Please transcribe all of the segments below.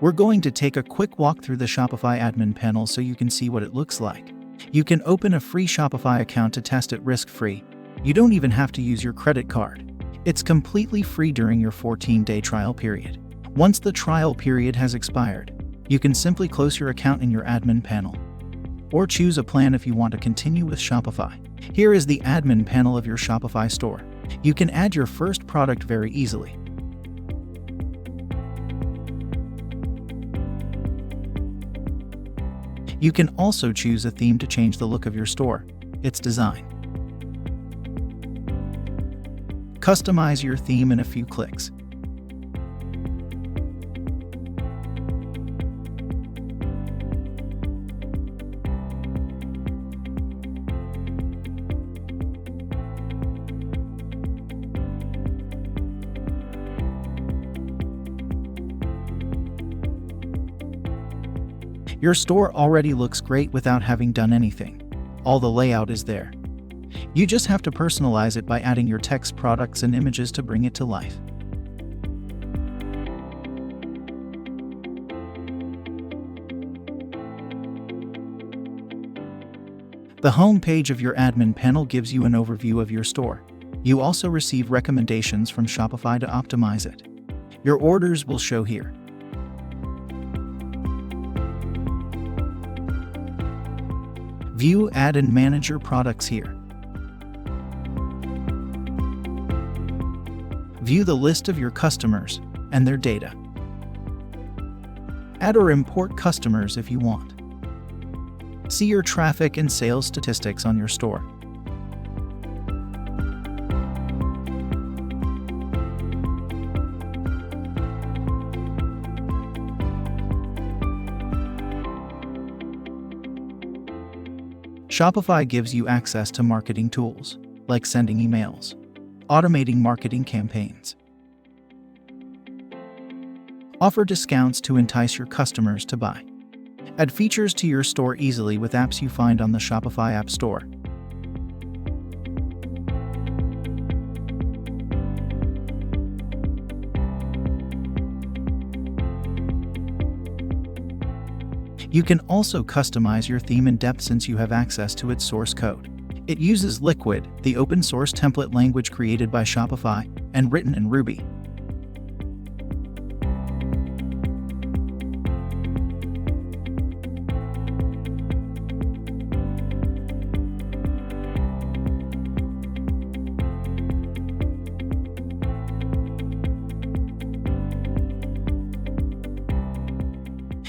We're going to take a quick walk through the Shopify admin panel so you can see what it looks like. You can open a free Shopify account to test it risk-free. You don't even have to use your credit card. It's completely free during your 14-day trial period. Once the trial period has expired, you can simply close your account in your admin panel, or choose a plan if you want to continue with Shopify. Here is the admin panel of your Shopify store. You can add your first product very easily. You can also choose a theme to change the look of your store, its design. Customize your theme in a few clicks. Your store already looks great without having done anything. All the layout is there. You just have to personalize it by adding your text, products, and images to bring it to life. The home page of your admin panel gives you an overview of your store. You also receive recommendations from Shopify to optimize it. Your orders will show here. View, add, and manage your products here. View the list of your customers and their data. Add or import customers if you want. See your traffic and sales statistics on your store. Shopify gives you access to marketing tools, like sending emails, automating marketing campaigns. Offer discounts to entice your customers to buy. Add features to your store easily with apps you find on the Shopify App Store. You can also customize your theme in depth since you have access to its source code. It uses Liquid, the open-source template language created by Shopify and written in Ruby.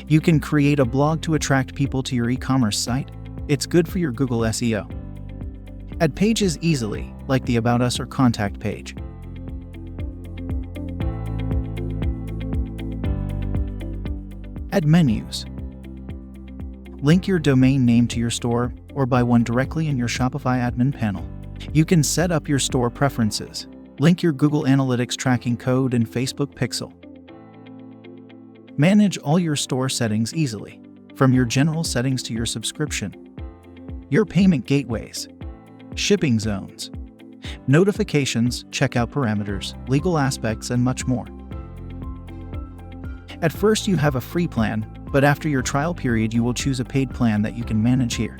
You can create a blog to attract people to your e-commerce site. It's good for your Google SEO. Add pages easily, like the About Us or Contact page. Add menus. Link your domain name to your store or buy one directly in your Shopify admin panel. You can set up your store preferences. Link your Google Analytics tracking code and Facebook pixel. Manage all your store settings easily, from your general settings to your subscription, your payment gateways, shipping zones, notifications, checkout parameters, legal aspects, and much more. At first you have a free plan, but after your trial period you will choose a paid plan that you can manage here.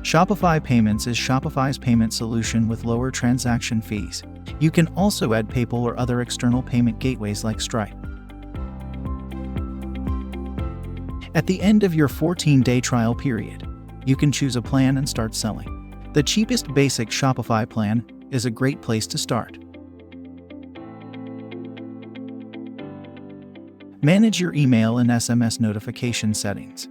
Shopify Payments is Shopify's payment solution with lower transaction fees. You can also add PayPal or other external payment gateways like Stripe. At the end of your 14-day trial period, you can choose a plan and start selling. The cheapest basic Shopify plan is a great place to start. Manage your email and SMS notification settings.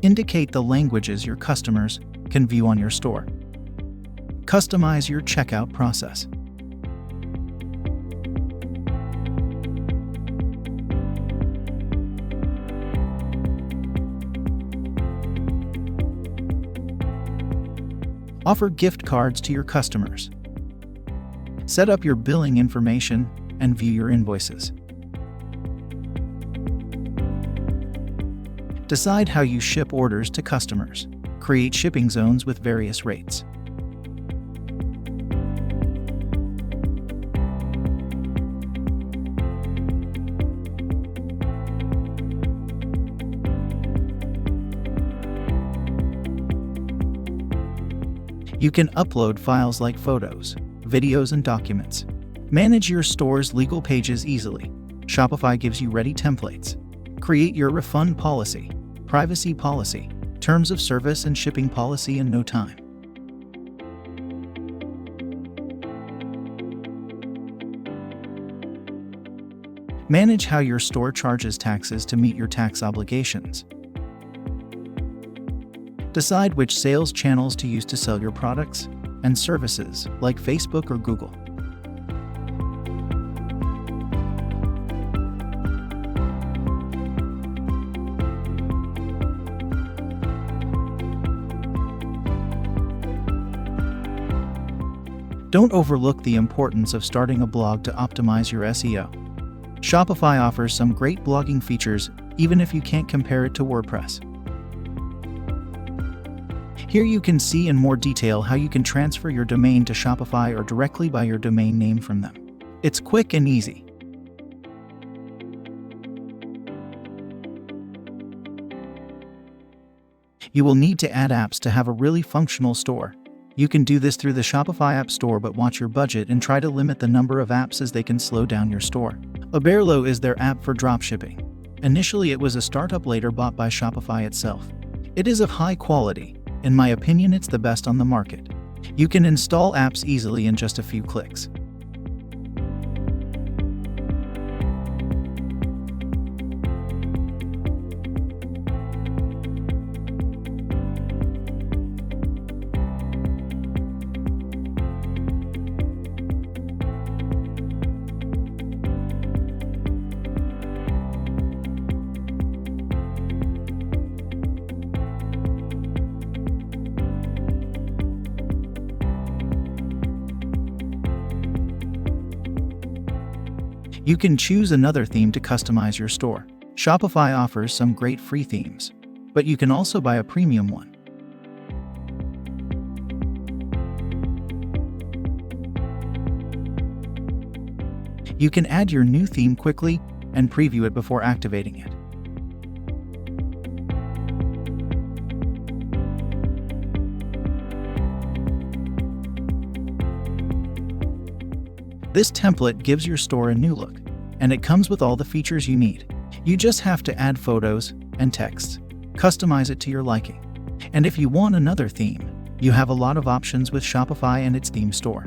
Indicate the languages your customers can view on your store. Customize your checkout process. Offer gift cards to your customers. Set up your billing information and view your invoices. Decide how you ship orders to customers. Create shipping zones with various rates. You can upload files like photos, videos, and documents. Manage your store's legal pages easily. Shopify gives you ready templates. Create your refund policy, privacy policy, terms of service, and shipping policy in no time. Manage how your store charges taxes to meet your tax obligations. Decide which sales channels to use to sell your products and services, like Facebook or Google. Don't overlook the importance of starting a blog to optimize your SEO. Shopify offers some great blogging features, even if you can't compare it to WordPress. Here you can see in more detail how you can transfer your domain to Shopify or directly buy your domain name from them. It's quick and easy. You will need to add apps to have a really functional store. You can do this through the Shopify App Store, but watch your budget and try to limit the number of apps as they can slow down your store. Aberlo is their app for dropshipping. Initially, it was a startup, later bought by Shopify itself. It is of high quality. In my opinion, it's the best on the market. You can install apps easily in just a few clicks. You can choose another theme to customize your store. Shopify offers some great free themes, but you can also buy a premium one. You can add your new theme quickly and preview it before activating it. This template gives your store a new look, and it comes with all the features you need. You just have to add photos and text, customize it to your liking. And if you want another theme, you have a lot of options with Shopify and its theme store.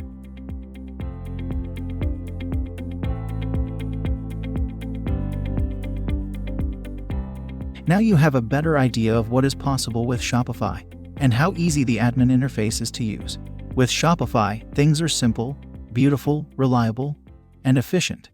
Now you have a better idea of what is possible with Shopify and how easy the admin interface is to use. With Shopify, things are simple, beautiful, reliable, and efficient.